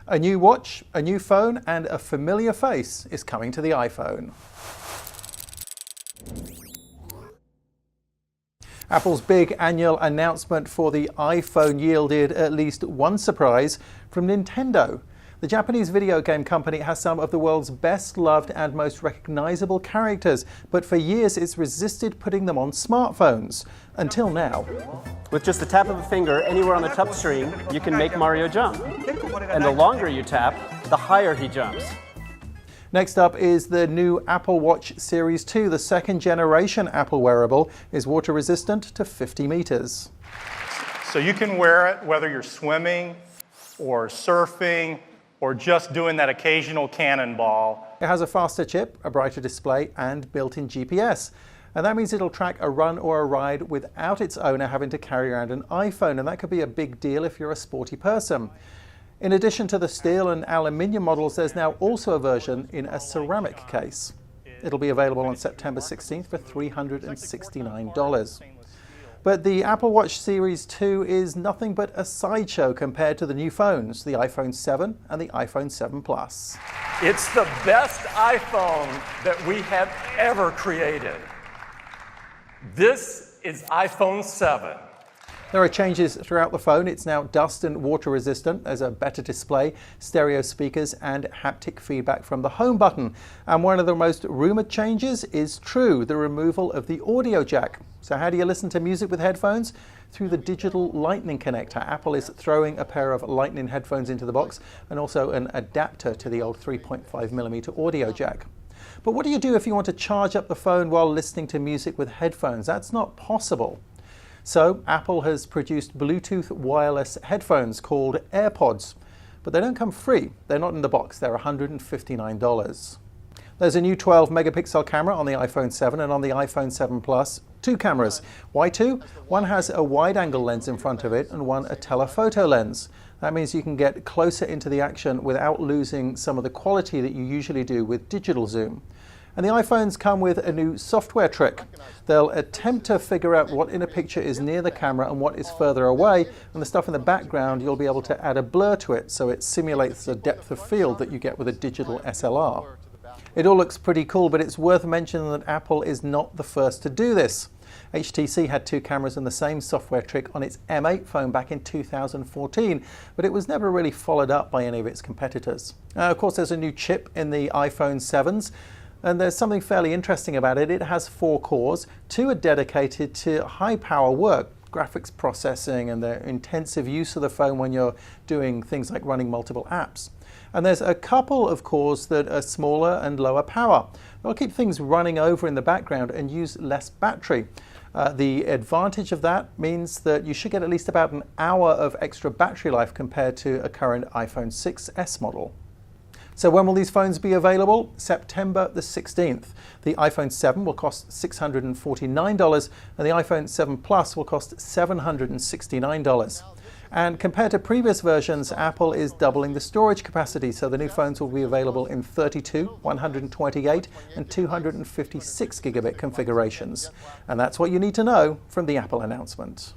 A new watch, a new phone, and a familiar face is coming to the iPhone. Apple's big annual announcement for the iPhone yielded at least one surprise from Nintendo. The Japanese video game company has some of the world's best loved and most recognizable characters, but for years it's resisted putting them on smartphones. Until now. With just the tap of a finger anywhere on the touch screen, you can make Mario jump. And the longer you tap, the higher he jumps. Next up is the new Apple Watch Series 2. The second generation Apple wearable is water resistant to 50 meters. So you can wear it whether you're swimming or surfing or just doing that occasional cannonball. It has a faster chip, a brighter display, and built-in GPS. And that means it'll track a run or a ride without its owner having to carry around an iPhone, and that could be a big deal if you're a sporty person. In addition to the steel and aluminium models, there's now also a version in a ceramic case. It'll be available on September 16th for $369. But the Apple Watch Series 2 is nothing but a sideshow compared to the new phones, the iPhone 7 and the iPhone 7 Plus. It's the best iPhone that we have ever created. This is iPhone 7. There are changes throughout the phone. It's now dust and water resistant. There's a better display, stereo speakers, and haptic feedback from the home button. And one of the most rumored changes is true, the removal of the audio jack. So how do you listen to music with headphones? Through the digital Lightning connector. Apple is throwing a pair of Lightning headphones into the box and also an adapter to the old 3.5mm audio jack. But what do you do if you want to charge up the phone while listening to music with headphones? That's not possible. So Apple has produced Bluetooth wireless headphones called AirPods, but they don't come free. They're not in the box. They're $159. There's a new 12-megapixel camera on the iPhone 7 and on the iPhone 7 Plus. Two cameras. Why two? One has a wide-angle lens in front of it and one a telephoto lens. That means you can get closer into the action without losing some of the quality that you usually do with digital zoom. And the iPhones come with a new software trick. They'll attempt to figure out what in a picture is near the camera and what is further away, and the stuff in the background you'll be able to add a blur to it so it simulates the depth of field that you get with a digital SLR. It all looks pretty cool, but it's worth mentioning that Apple is not the first to do this. HTC had two cameras and the same software trick on its M8 phone back in 2014, but it was never really followed up by any of its competitors. Of course, there's a new chip in the iPhone 7s. And there's something fairly interesting about it. It has 4 cores. 2 are dedicated to high power work, graphics processing, and the intensive use of the phone when you're doing things like running multiple apps. And there's a couple of cores that are smaller and lower power. They'll keep things running over in the background and use less battery. The advantage of that means that you should get at least about an hour of extra battery life compared to a current iPhone 6s model. So when will these phones be available? September the 16th. The iPhone 7 will cost $649 and the iPhone 7 Plus will cost $769. And compared to previous versions, Apple is doubling the storage capacity, so the new phones will be available in 32, 128 and 256 gigabit configurations. And that's what you need to know from the Apple announcement.